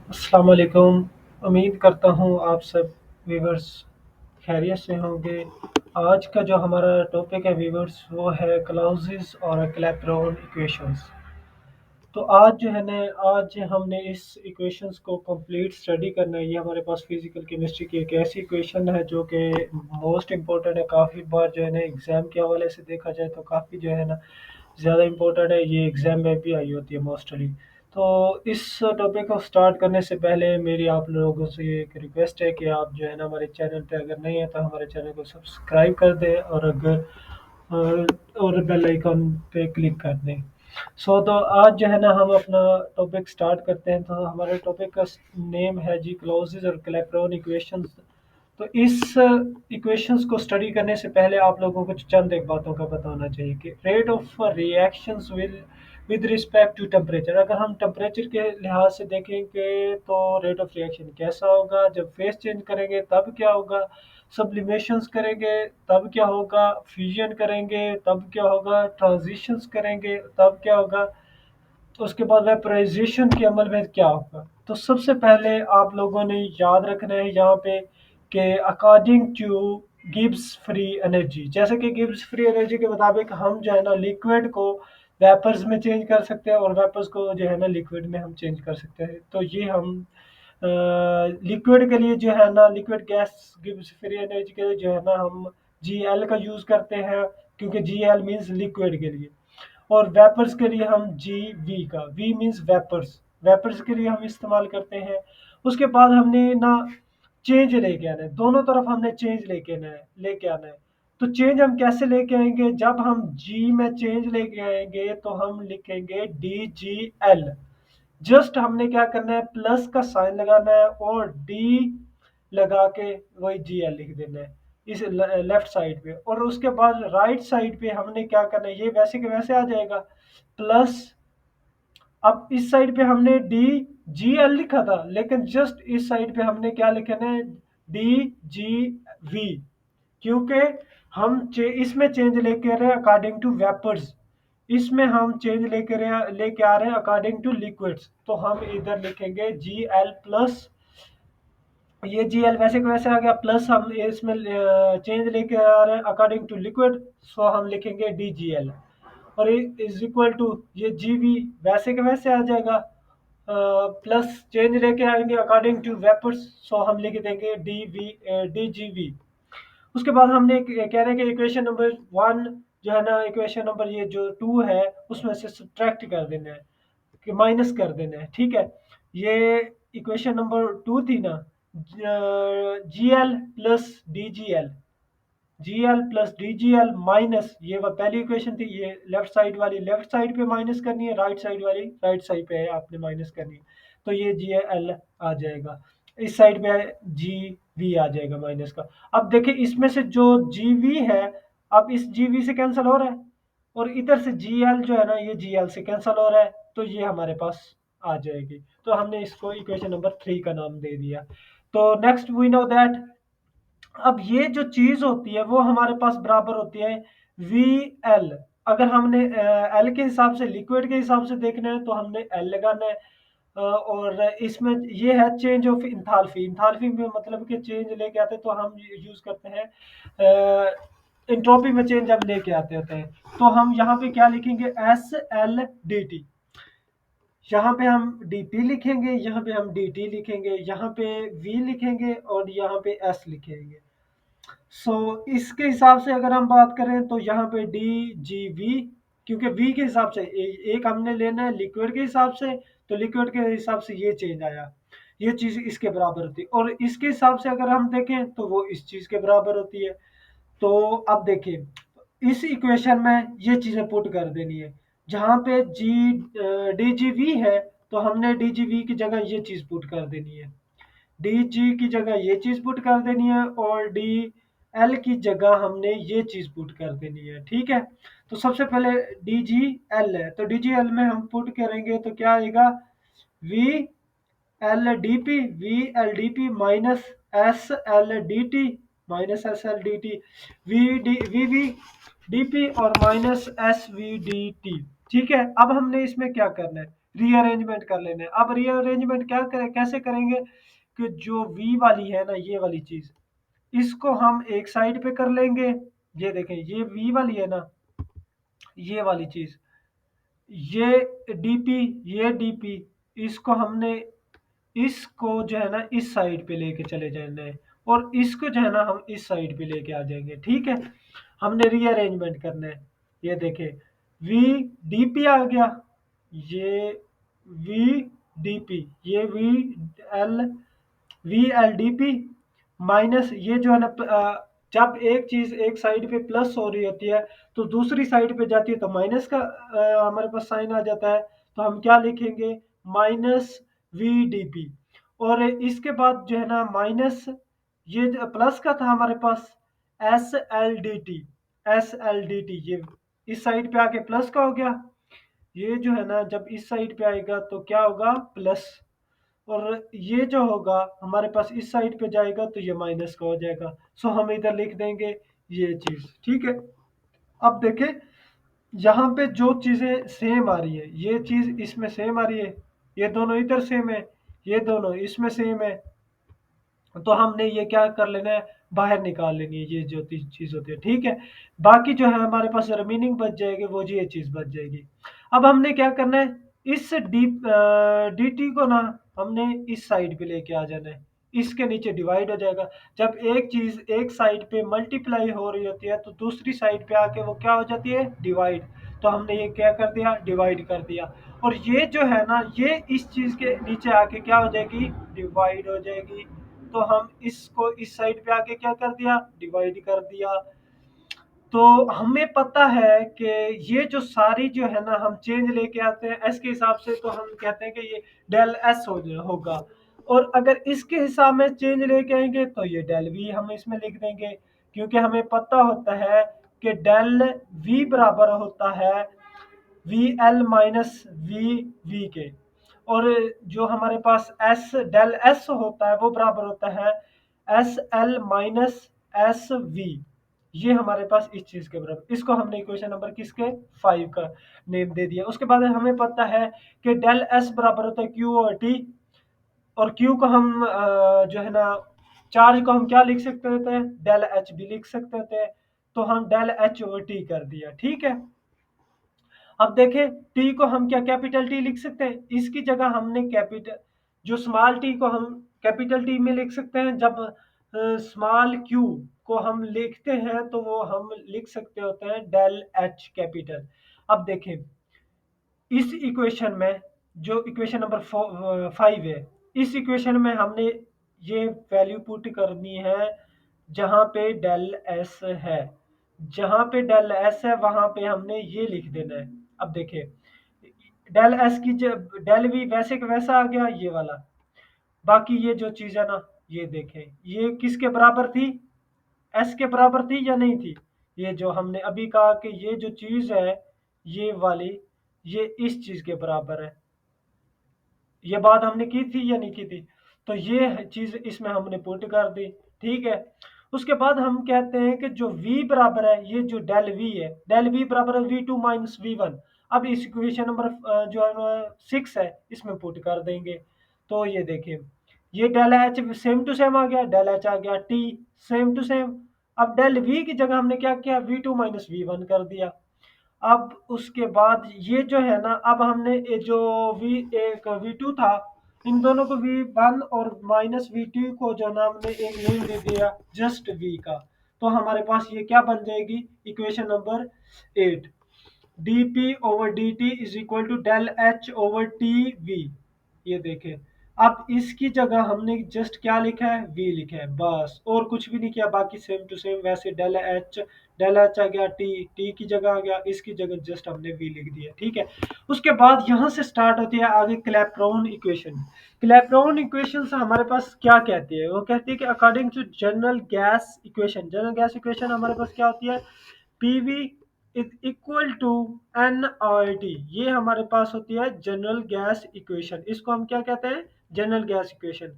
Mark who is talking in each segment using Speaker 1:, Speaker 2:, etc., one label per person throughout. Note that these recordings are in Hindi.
Speaker 1: अस्सलाम वालेकुम। उम्मीद करता हूँ आप सब व्यूअर्स खैरियत से होंगे। आज का जो हमारा टॉपिक है व्यूअर्स वो है क्लाउज़ेस और क्लैपेरॉन इक्वेशंस। तो आज जो है ना आज हमने इस इक्वेशंस को कंप्लीट स्टडी करना है। ये हमारे पास फिजिकल केमिस्ट्री की एक ऐसी इक्वेशन है जो कि मोस्ट इम्पोर्टेंट है। काफ़ी बार जो है ना एग्ज़ाम के हवाले से देखा जाए तो काफ़ी जो है ना ज़्यादा इम्पोर्टेंट है। ये एग्ज़ाम में भी आई होती है मोस्टली। तो इस टॉपिक को स्टार्ट करने से पहले मेरी आप लोगों से एक रिक्वेस्ट है कि आप जो है ना हमारे चैनल पे अगर नहीं है तो हमारे चैनल को सब्सक्राइब कर दें और अगर और बेल आइकन पे क्लिक कर दें। तो आज जो है ना हम अपना टॉपिक स्टार्ट करते हैं। तो हमारे टॉपिक का नेम है जी क्लॉजेस और क्लैपेरॉन इक्वेशंस। तो इस इक्वेशंस को स्टडी करने से पहले आप लोगों को चंद एक बातों का पता होना चाहिए कि rate of reactions with respect to temperature. अगर हम टेम्परेचर के लिहाज से देखेंगे तो रेट ऑफ रिएक्शन कैसा होगा, जब फेस चेंज करेंगे तब क्या होगा, सब्लिमेशंस करेंगे तब क्या होगा, फ्यूजन करेंगे तब क्या होगा, ट्रांजिशंस करेंगे तब क्या होगा, तो उसके बाद वेपराइजेशन के अमल में क्या होगा। तो सबसे पहले आप लोगों ने याद रखना है यहाँ पे कि according to Gibbs free energy, जैसे कि गिब्स फ्री एनर्जी के मुताबिक हम जो है ना लिक्विड को वेपर्स में चेंज कर सकते हैं और वेपर्स को जो है ना लिक्विड में हम चेंज कर सकते हैं। तो ये हम लिक्विड के लिए जो है ना liquid gas Gibbs free energy के लिए जो है ना हम जी एल का यूज़ करते हैं, क्योंकि जी एल मीन्स लिक्विड के लिए। और वेपर्स के लिए हम जी वी का वी मीन्स वेपर्स, वेपर्स के लिए हम इस्तेमाल करते हैं। उसके बाद हमने ना चेंज लेके आना है, दोनों तरफ हमने चेंज लेके आना है। तो चेंज हम कैसे लेके आएंगे, जब हम जी में चेंज लेके आएंगे तो हम लिखेंगे डी जी एल। जस्ट हमने क्या करना है, प्लस का साइन लगाना है और डी लगा के वही जी एल लिख देना है इस लेफ्ट साइड पे। और उसके बाद राइट साइड पे हमने क्या करना है, ये वैसे के वैसे आ जाएगा प्लस। अब इस साइड पे हमने डी जी एल लिखा था, लेकिन जस्ट इस साइड पे हमने क्या लिखना है, डी जी वी, क्योंकि हम इसमें चेंज लेके आ रहे हैं अकॉर्डिंग टू वेपर्स, इसमें हम चेंज लेके आ रहे हैं अकॉर्डिंग टू लिक्विड्स। तो हम इधर लिखेंगे जी एल प्लस, ये जी एल वैसे के वैसे आ गया, प्लस हम इसमें चेंज लेके आ रहे हैं अकॉर्डिंग टू लिक्विड, सो हम लिखेंगे डी जी एल। और इज इक्वल टू ये जी वी वैसे के वैसे आ जाएगा, प्लस चेंज लेके आएंगे अकॉर्डिंग टू वेपर्स, सो हम लिख देंगे डी जी वी। उसके बाद हमने कह रहे हैं कि इक्वेशन नंबर वन जो है ना, इक्वेशन नंबर ये जो टू है उसमें से सब्ट्रैक्ट कर देना है, कि माइनस कर देना है। ठीक है, ये इक्वेशन नंबर टू थी ना, G L plus D G L, G L plus D G L minus, ये वो पहली इक्वेशन थी, ये लेफ्ट साइड वाली लेफ्ट साइड पे माइनस करनी है, राइट साइड वाली राइट साइड पे आपने माइनस करनी है। तो ये जी एल आ जाएगा, इस साइड पे जी वी आ जाएगा माइनस का। अब देखिए इसमें से जो जी वी है, अब इस जी वी से कैंसिल हो रहा है और इधर से जी एल जो है ना ये जी एल से कैंसिल हो रहा है, तो ये हमारे पास आ जाएगी। तो हमने इसको इक्वेशन नंबर थ्री का नाम दे दिया। तो नेक्स्ट वी नो दैट, अब ये जो चीज होती है वो हमारे पास बराबर होती है वी एल। अगर हमने एल के हिसाब से लिक्विड के हिसाब से देखना है तो हमने एल लगाना है। और इसमें ये है चेंज ऑफ इंथाल्फी, इंथाल्फी में मतलब कि चेंज लेके आते हैं तो हम यूज करते हैं इंट्रोपी में चेंज जब लेके आते होते हैं। तो हम यहाँ पे क्या लिखेंगे, एस एल डी टी, यहाँ पे हम डीपी लिखेंगे, यहाँ पे हम dt लिखेंगे, यहाँ पे v लिखेंगे और यहाँ पे s लिखेंगे। इसके हिसाब से अगर हम बात करें तो यहाँ पे डी जी वी, क्योंकि वी के हिसाब से एक हमने लेना है लिक्विड के हिसाब से, तो लिक्विड के हिसाब से ये चेंज आया, ये चीज इसके बराबर होती है। और इसके हिसाब से अगर हम देखें तो वो इस चीज के बराबर होती है। तो अब देखिए इस इक्वेशन में ये चीजें पुट कर देनी है, जहाँ पे डी जी वी है तो हमने डी जी वी की जगह ये चीज पुट कर देनी है, डी जी की जगह ये चीज पुट कर देनी है और डी एल की जगह हमने ये चीज पुट कर देनी है। ठीक है, तो सबसे पहले डी जी एल है, तो डी जी एल में हम पुट करेंगे तो क्या आएगा, V L D P, V L D P minus S L D T, minus S L D T, V V D P और minus S V D T. ठीक है, अब हमने इसमें क्या करना है, रीअरेंजमेंट कर लेना है। अब रीअरेंजमेंट क्या करें, कैसे करेंगे कि जो वी वाली है ना, ये वाली चीज, इसको हम एक साइड पे कर लेंगे। ये देखें, ये वी वाली है ना, ये वाली चीज, ये डीपी, ये डीपी, इसको हमने, इसको जो है ना इस साइड पे लेके चले जाना है, और इसको जो है ना हम इस साइड पे लेके आ जाएंगे। ठीक है, हमने रीअरेंजमेंट करना है। ये देखें, वी डीपी आ गया, ये वी डीपी, ये L V L D P minus, ये जो है ना जब एक चीज एक साइड पे प्लस हो रही होती है तो दूसरी साइड पे जाती है तो माइनस का हमारे पास साइन आ जाता है। तो हम क्या लिखेंगे, माइनस वी डी पी। और इसके बाद जो है ना माइनस, ये प्लस का था हमारे पास, S L D T, S L D T, ये इस साइड पे आके प्लस का हो गया। ये जो है ना जब इस साइड पे आएगा तो क्या होगा, प्लस। और ये जो होगा हमारे पास इस साइड पे जाएगा तो ये माइनस का हो जाएगा। सो हम इधर लिख देंगे ये चीज। ठीक है, अब देखें, यहाँ पे जो चीजें सेम आ रही है, ये चीज इसमें सेम आ रही है, ये दोनों इधर सेम है, ये दोनों इसमें सेम है, तो हमने ये क्या कर लेना है, बाहर निकाल लेनी है ये जो चीज होती है। ठीक है, बाकी जो है हमारे पास रिमेनिंग बच जाएगी, वो जी ये चीज बच जाएगी। अब हमने क्या करना है, इस डी टी को ना हमने इस साइड पे लेके आ जाना है, इसके नीचे डिवाइड हो जाएगा। जब एक चीज एक साइड पे मल्टीप्लाई हो रही होती है तो दूसरी साइड पे आके वो क्या हो जाती है, डिवाइड। तो हमने ये क्या कर दिया, डिवाइड कर दिया। और ये जो है ना, ये इस चीज के नीचे आके क्या हो जाएगी, डिवाइड हो जाएगी। तो हम इसको इस साइड पे आके क्या कर दिया, डिवाइड कर दिया। तो हमें पता है कि ये जो सारी जो है ना हम चेंज लेके आते हैं एस के हिसाब से, तो हम कहते हैं कि ये डेल एस होगा। और अगर इसके हिसाब में चेंज लेके आएंगे तो ये डेल वी हम इसमें लिख देंगे, क्योंकि हमें पता होता है कि डेल वी बराबर होता है v l minus v v के। और जो हमारे पास एस डेल एस होता है वो बराबर होता है S L minus S we. ये हमारे पास इस चीज के बराबर, इसको हमने इक्वेशन नंबर किसके, 5 का नेम दे दिया। उसके बाद हमें पता है कि डेल एस बराबर होता है क्यू और टी। और क्यू को हम जो है ना, चार्ज को हम क्या लिख सकते होते हैं, डेल एच भी लिख सकते होते हैं। तो हम डेल एच ओवर टी कर दिया। ठीक है, अब देखें, टी को हम क्या कैपिटल टी लिख सकते हैं, इसकी जगह हमने कैपिटल, जो स्मॉल टी को हम कैपिटल टी में लिख सकते हैं। जब स्मॉल क्यू को हम लिखते हैं तो वो हम लिख सकते होते हैं डेल एच कैपिटल। अब देखें, इस इक्वेशन में, जो इक्वेशन नंबर 5 है, इस इक्वेशन में हमने ये वैल्यू पुट करनी है जहां पे डेल एस है। जहां पे डेल एस है वहां पे हमने ये लिख देना है। अब देखिए, डेल एस की डेल वी वैसे का वैसा आ गया ये वाला। बाकी ये जो चीज है ना, ये देखें, ये किसके बराबर थी, एस के बराबर थी या नहीं थी। ये जो हमने अभी कहा कि ये जो चीज है, ये वाली, ये इस चीज के बराबर है। ये बात हमने की थी या नहीं की थी। तो ये चीज इसमें हमने पुट कर दी। ठीक है, उसके बाद हम कहते हैं कि जो v बराबर है, ये जो डेल v है, डेल v बराबर है v2 माइनस v1। अब इस इक्वेशन नंबर जो है 6 है, इसमें पुट कर देंगे। तो ये देखिए, ये del H same to same आ गया, डेल एच आ गया, टी सेम टू सेम। अब डेल v की जगह हमने क्या किया, v2 माइनस v1 कर दिया। अब उसके बाद ये जो है ना, अब हमने ये जो वी टू था, इन दोनों को वी वन और माइनस वी टू को जो ना हमने एक नेम दे दिया जस्ट वी का। तो हमारे पास ये क्या बन जाएगी, equation number 8, d p over d t is equal to del h over t v. ये देखें, अब इसकी जगह हमने जस्ट क्या लिखा है, v लिखा है बस, और कुछ भी नहीं किया। बाकी सेम टू सेम वैसे डेल एच आ गया, टी टी की जगह आ गया, इसकी जगह जस्ट हमने v लिख दिया। ठीक है, उसके बाद यहाँ से स्टार्ट होती है आगे क्लैपेरॉन इक्वेशन। क्लैपेरॉन इक्वेशन से हमारे पास क्या कहती है, वो कहती है कि according to general gas equation, general gas equation हमारे पास क्या होती है, PV is equal to n r t. ये हमारे पास होती है जनरल गैस इक्वेशन। इसको हम क्या कहते हैं, जनरल गैस इक्वेशन।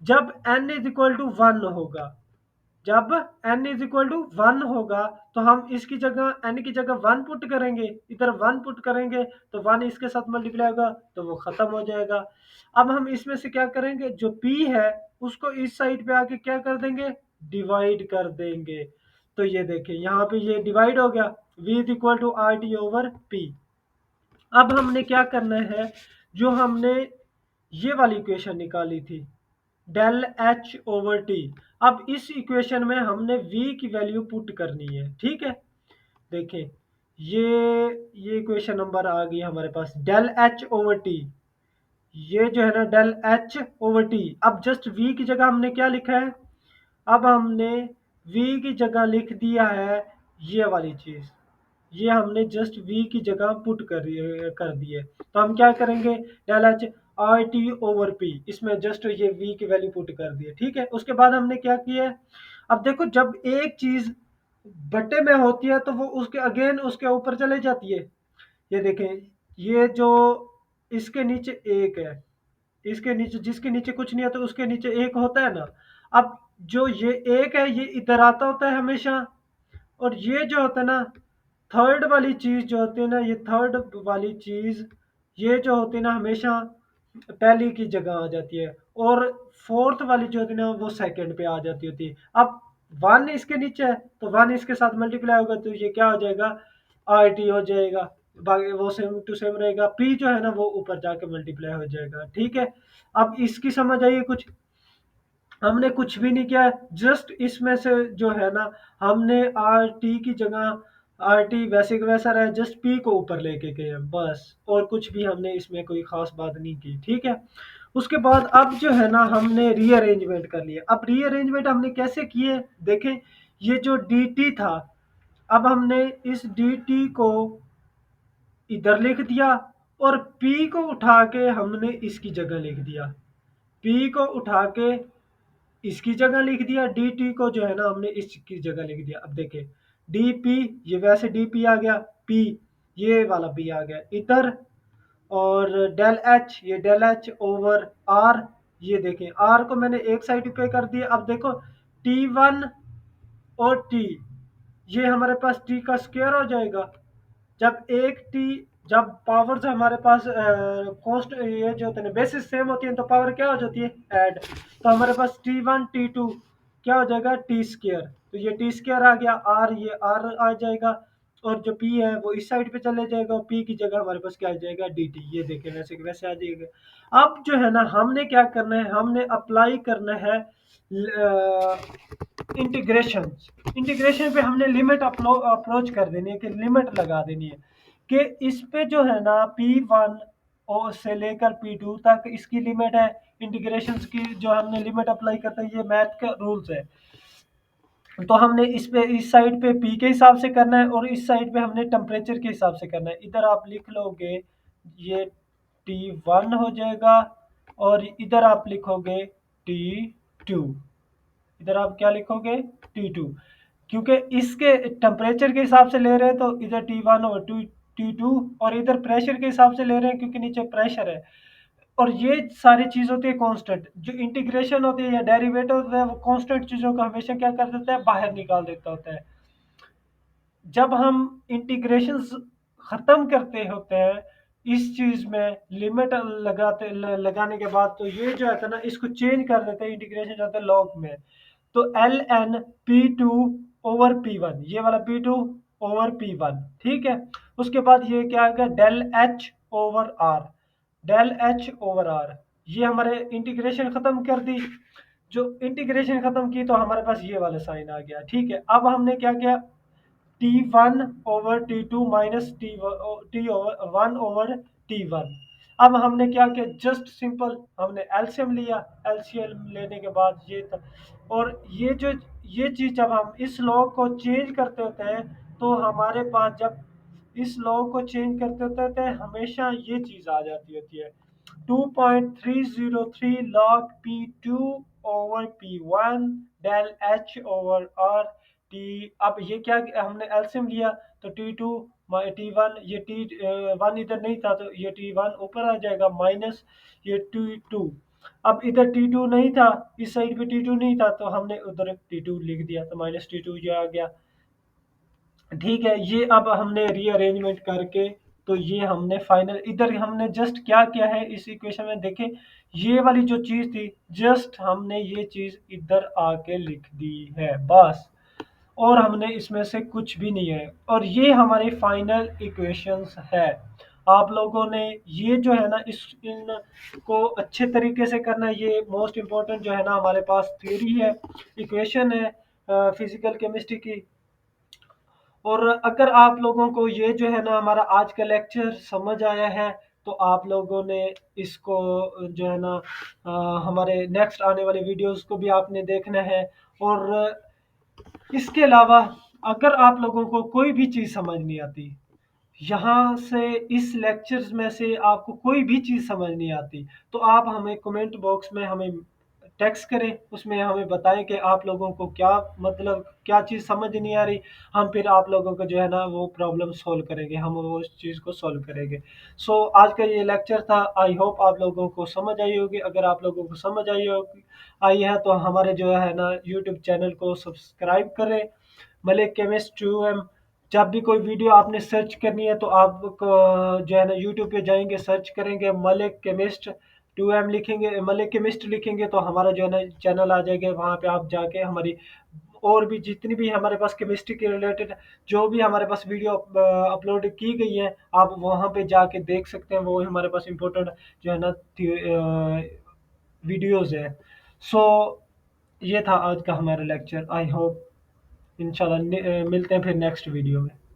Speaker 1: जब n इज इक्वल टू 1 होगा, जब n इज इक्वल टू 1 होगा तो हम इसकी जगह n की जगह 1 पुट करेंगे, इधर 1 पुट करेंगे तो 1 इसके साथ मल्टीप्लाई होगा तो वो खत्म हो जाएगा। अब हम इसमें से क्या करेंगे, जो p है उसको इस साइड पे आके क्या कर देंगे, डिवाइड कर देंगे। तो ये देखिए यहाँ पे ये डिवाइड हो गया, v is equal to r t over p. अब हमने क्या करना है, जो हमने ये वाली इक्वेशन निकाली थी डेल एच ओवर टी, अब इस इक्वेशन में हमने v की वैल्यू पुट करनी है। ठीक है, देखिए ये इक्वेशन नंबर आ गई हमारे पास डेल एच ओवर टी। ये जो है ना डेल एच ओवर टी, अब जस्ट v की जगह हमने क्या लिखा है, अब हमने v की जगह लिख दिया है ये वाली चीज, ये हमने जस्ट v की जगह पुट कर दी है। तो हम क्या करेंगे, del h r t over p, इसमें जस्ट ये v की वैल्यू पुट कर दी है। ठीक है, उसके बाद हमने क्या किया है, अब देखो जब एक चीज बटे में होती है तो वो उसके अगेन उसके ऊपर चले जाती है। ये देखें, ये जो इसके नीचे एक है, इसके नीचे जिसके नीचे कुछ नहीं है तो उसके नीचे एक होता है ना। अब जो ये एक है ये इधर आता होता है हमेशा, और ये जो होता है ना थर्ड वाली चीज जो होती है ना, ये थर्ड वाली चीज ये जो होती है ना हमेशा पहली की जगह आ जाती है, और फोर्थ वाली जो होती है ना वो सेकंड पे आ जाती होती है। अब वन इसके नीचे है तो वन इसके साथ मल्टीप्लाई होगा तो ये क्या हो जाएगा, आर टी हो जाएगा। बाकी वो सेम टू सेम रहेगा, पी जो है ना वो ऊपर जाके मल्टीप्लाई हो जाएगा। ठीक है, अब इसकी समझ आइए कुछ, हमने कुछ भी नहीं किया, जस्ट इसमें से जो है ना हमने आर टी की जगह आर टी वैसे का वैसा रहा, जस्ट पी को ऊपर लेके गए हैं बस, और कुछ भी हमने इसमें कोई खास बात नहीं की। ठीक है, उसके बाद अब जो है ना हमने रीअरेंजमेंट कर लिया। अब रीअरेंजमेंट हमने कैसे किए, देखें ये जो डी टी था, अब हमने इस डी टी को इधर लिख दिया, और पी को उठा के हमने इसकी जगह लिख दिया, पी को उठा के इसकी जगह लिख दिया, डी टी को जो है ना हमने इसकी जगह लिख दिया। अब देखें डी पी, ये वैसे डी पी आ गया, पी ये वाला पी आ गया इधर, और डेल एच ये डेल एच ओवर आर, ये देखें आर को मैंने एक साइड पे कर दिया। अब देखो टी वन और टी, ये हमारे पास टी का स्क्वायर हो जाएगा। जब एक टी, जब पावर्स हमारे पास कॉस्ट ये जो होते हैं बेसिस सेम होती है तो पावर क्या हो जाती है, ऐड। तो हमारे पास टी वन टी टू क्या हो जाएगा, टी स्क्वायर, तो ये टी स्क्वायर आ गया, आर ये आर आ जाएगा, और जो पी है वो इस साइड पे चले जाएगा, और पी की जगह हमारे पास क्या आ जाएगा, डी टी। ये देखें वैसे के वैसे आ जाएगा। अब जो है ना हमने क्या करना है, हमने अप्लाई करना है इंटीग्रेशन। इंटीग्रेशन पे हमने लिमिट अप्रोच कर देनी है, कि लिमिट लगा देनी है कि इस पे जो है ना P1 और से लेकर P2 तक इसकी लिमिट है। इंटीग्रेशन की जो हमने लिमिट अप्लाई करते हैं, ये मैथ का रूल्स है। तो हमने इस पे इस साइड पे P के हिसाब से करना है, और इस साइड पे हमने टेम्परेचर के हिसाब से करना है। इधर आप लिख लोगे ये T1 हो जाएगा, और इधर आप लिखोगे T2, इधर आप क्या लिखोगे, T2, क्योंकि इसके टेम्परेचर के हिसाब से ले रहे हैं तो इधर T1 और T2, और इधर प्रेशर के हिसाब से ले रहे हैं क्योंकि नीचे प्रेशर है। और ये सारी चीज होती है कांस्टेंट, जो इंटीग्रेशन होती है या डेरिवेटिव होता है वो कांस्टेंट चीजों को हमेशा क्या कर देता है, बाहर निकाल देता होता है। जब हम इंटीग्रेशन खत्म करते होते हैं इस चीज में लिमिट लगाने के बाद, तो ये जो है ना इसको चेंज कर देते हैं, इंटीग्रेशन जाता है लॉग में। तो l n p two over p one, ये वाला p two over p one. ठीक है, उसके बाद ये क्या आ गया, del h over r, del h over r, ये हमारे इंटीग्रेशन खत्म कर दी। जो इंटीग्रेशन खत्म की तो हमारे पास ये वाला साइन आ गया। ठीक है, अब हमने क्या किया, t one over t two minus t over one over t one. अब हमने क्या किया, जस्ट सिंपल हमने एलसीएम लिया, एलसीएम लेने के बाद ये था, और ये चीज जब हम इस लॉ को चेंज करते होते हैं तो हमारे पास जब इस लॉ को चेंज करते होते हैं तो हमेशा ये चीज आ जाती होती है, 2.303 log P2 over P1 del H over R T। अब ये क्या हमने एलसीएम लिया तो T2 T1, ये T1 इधर नहीं था तो ये T1 ऊपर आ जाएगा माइनस ये T2, अब इधर T2 नहीं था, इस साइड पे T2 नहीं था, तो हमने उधर T2 लिख दिया, तो -T2 ये आ गया। ठीक है, ये अब हमने रीअरेंजमेंट करके, तो ये हमने फाइनल इधर हमने जस्ट क्या किया है इस इक्वेशन में देखें, ये वाली जो चीज़ थी, जस्ट हमने ये चीज़ इधर आके लिख दी है बस। और हमने इसमें से कुछ भी नहीं है, और ये हमारी फाइनल इक्वेशंस है। आप लोगों ने ये जो है ना इस इन को अच्छे तरीके से करना है। ये मोस्ट इम्पोर्टेंट जो है ना हमारे पास थ्योरी है, इक्वेशन है फिजिकल केमिस्ट्री की। और अगर आप लोगों को ये जो है ना हमारा आज का लेक्चर समझ आया है, तो आप लोगों ने इसको जो है ना हमारे नेक्स्ट आने वाले वीडियोस को भी आपने देखना है। और इसके अलावा अगर आप लोगों को कोई भी चीज़ समझ नहीं आती, यहाँ से इस लेक्चर्स में से आपको कोई भी चीज़ समझ नहीं आती, तो आप हमें कमेंट बॉक्स में हमें टेक्स्ट करें, उसमें हमें बताएं कि आप लोगों को क्या मतलब क्या चीज़ समझ नहीं आ रही। हम फिर आप लोगों को जो है ना वो प्रॉब्लम सॉल्व करेंगे, हम वो उस चीज़ को सॉल्व करेंगे। सो आज का ये लेक्चर था, आई होप आप लोगों को समझ आई होगी। अगर आप लोगों को समझ आई है तो हमारे जो है ना यूट्यूब चैनल को सब्सक्राइब करें, मलिक केमिस्ट 2M। जब भी कोई वीडियो आपने सर्च करनी है तो आप जो है ना यूट्यूब पे जाएंगे, सर्च करेंगे मलिक केमिस्ट 2M लिखेंगे, मलिक केमिस्ट लिखेंगे, तो हमारा जो है ना चैनल आ जाएगा। वहाँ पे आप जाके हमारी और भी जितनी भी हमारे पास केमिस्ट्री के रिलेटेड जो भी हमारे पास वीडियो अपलोड की गई है, आप वहाँ पे जाके देख सकते हैं। वो हमारे पास इम्पोर्टेंट जो है ना वीडियोज़ है। सो ये था आज का हमारा लेक्चर। आई होप इंशाल्लाह मिलते हैं फिर नेक्स्ट वीडियो में।